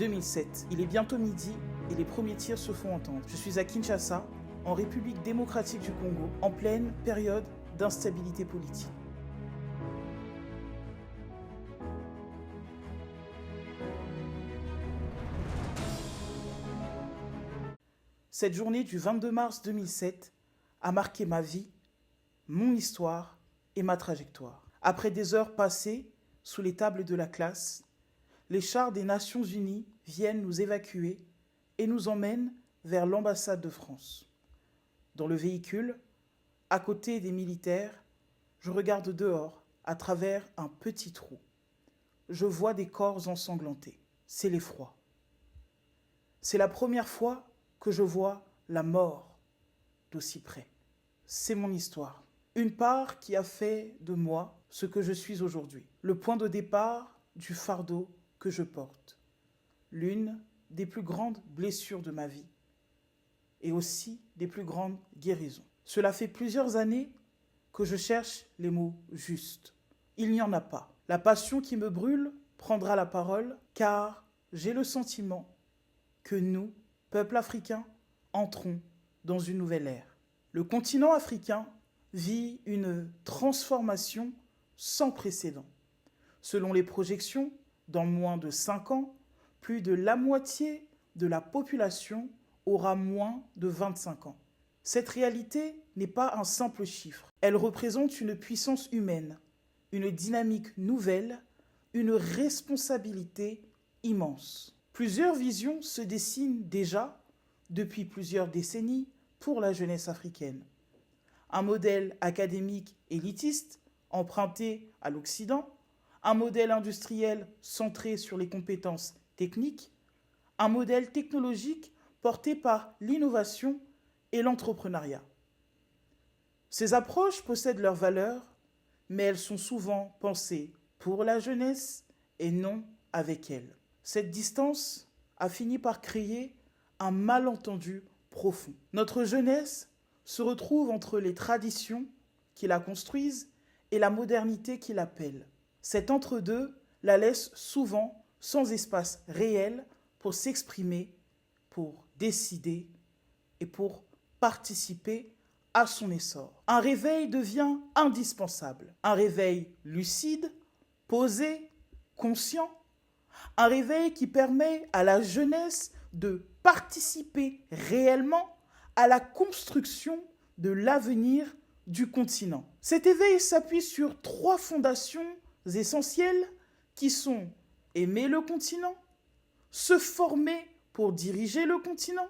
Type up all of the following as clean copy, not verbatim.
2007. Il est bientôt midi et les premiers tirs se font entendre. Je suis à Kinshasa, en République démocratique du Congo, en pleine période d'instabilité politique. Cette journée du 22 mars 2007 a marqué ma vie, mon histoire et ma trajectoire. Après des heures passées sous les tables de la classe, les chars des Nations Unies viennent nous évacuer et nous emmènent vers l'ambassade de France. Dans le véhicule, à côté des militaires, je regarde dehors à travers un petit trou. Je vois des corps ensanglantés. C'est l'effroi. C'est la première fois que je vois la mort d'aussi près. C'est mon histoire. Une part qui a fait de moi ce que je suis aujourd'hui. Le point de départ du fardeau que je porte. L'une des plus grandes blessures de ma vie. Et aussi des plus grandes guérisons. Cela fait plusieurs années que je cherche les mots justes. Il n'y en a pas. La passion qui me brûle prendra la parole, car j'ai le sentiment que nous, peuple africain, entrons dans une nouvelle ère. Le continent africain vit une transformation sans précédent. Selon les projections, dans moins de 5 ans, plus de la moitié de la population aura moins de 25 ans. Cette réalité n'est pas un simple chiffre. Elle représente une puissance humaine, une dynamique nouvelle, une responsabilité immense. Plusieurs visions se dessinent déjà depuis plusieurs décennies pour la jeunesse africaine. Un modèle académique élitiste, emprunté à l'Occident, un modèle industriel centré sur les compétences techniques, un modèle technologique porté par l'innovation et l'entrepreneuriat. Ces approches possèdent leurs valeurs, mais elles sont souvent pensées pour la jeunesse et non avec elle. Cette distance a fini par créer un malentendu profond. Notre jeunesse se retrouve entre les traditions qui la construisent et la modernité qui l'appelle. Cet entre-deux la laisse souvent sans espace réel pour s'exprimer, pour décider et pour participer à son essor. Un réveil devient indispensable. Un réveil lucide, posé, conscient. Un réveil qui permet à la jeunesse de participer réellement à la construction de l'avenir du continent. Cet éveil s'appuie sur 3 fondations essentielles qui sont aimer le continent, se former pour diriger le continent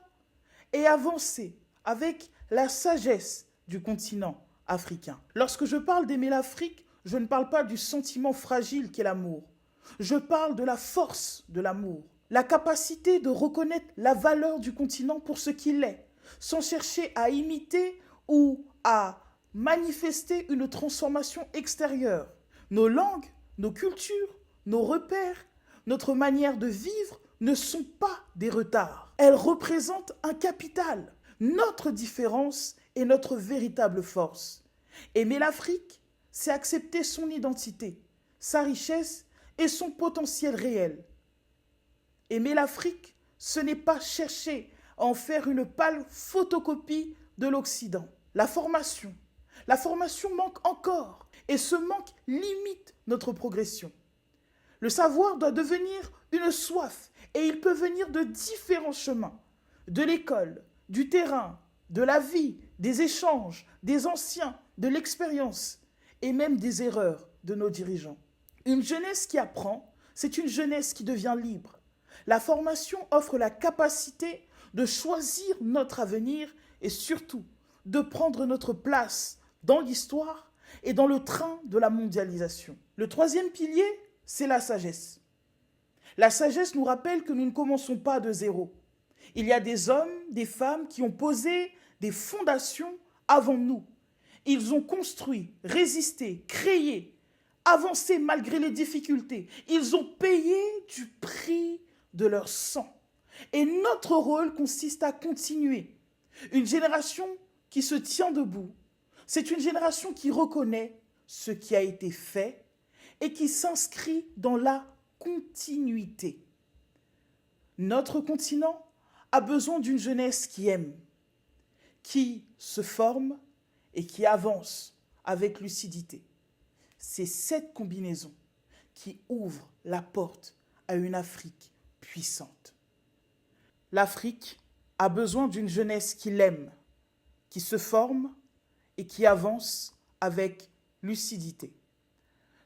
et avancer avec la sagesse du continent africain. Lorsque je parle d'aimer l'Afrique, je ne parle pas du sentiment fragile qu'est l'amour. Je parle de la force de l'amour, la capacité de reconnaître la valeur du continent pour ce qu'il est, sans chercher à imiter ou à manifester une transformation extérieure. Nos langues, nos cultures, nos repères, notre manière de vivre ne sont pas des retards. Elles représentent un capital. Notre différence est notre véritable force. Aimer l'Afrique, c'est accepter son identité, sa richesse et son potentiel réel. Aimer l'Afrique, ce n'est pas chercher à en faire une pâle photocopie de l'Occident. La formation manque encore et ce manque limite notre progression. Le savoir doit devenir une soif et il peut venir de différents chemins, de l'école, du terrain, de la vie, des échanges, des anciens, de l'expérience et même des erreurs de nos dirigeants. Une jeunesse qui apprend, c'est une jeunesse qui devient libre. La formation offre la capacité de choisir notre avenir et surtout de prendre notre place dans l'histoire et dans le train de la mondialisation. Le 3e pilier, c'est la sagesse. La sagesse nous rappelle que nous ne commençons pas de zéro. Il y a des hommes, des femmes qui ont posé des fondations avant nous. Ils ont construit, résisté, créé, avancé malgré les difficultés. Ils ont payé du prix de leur sang. Et notre rôle consiste à continuer. Une génération qui se tient debout, c'est une génération qui reconnaît ce qui a été fait et qui s'inscrit dans la continuité. Notre continent a besoin d'une jeunesse qui aime, qui se forme et qui avance avec lucidité. C'est cette combinaison qui ouvre la porte à une Afrique puissante. L'Afrique a besoin d'une jeunesse qui l'aime, qui se forme et qui avance avec lucidité.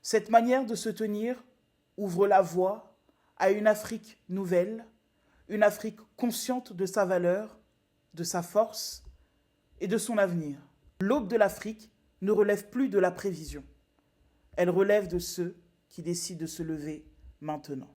Cette manière de se tenir ouvre la voie à une Afrique nouvelle, une Afrique consciente de sa valeur, de sa force et de son avenir. L'aube de l'Afrique ne relève plus de la prévision. Elle relève de ceux qui décident de se lever maintenant.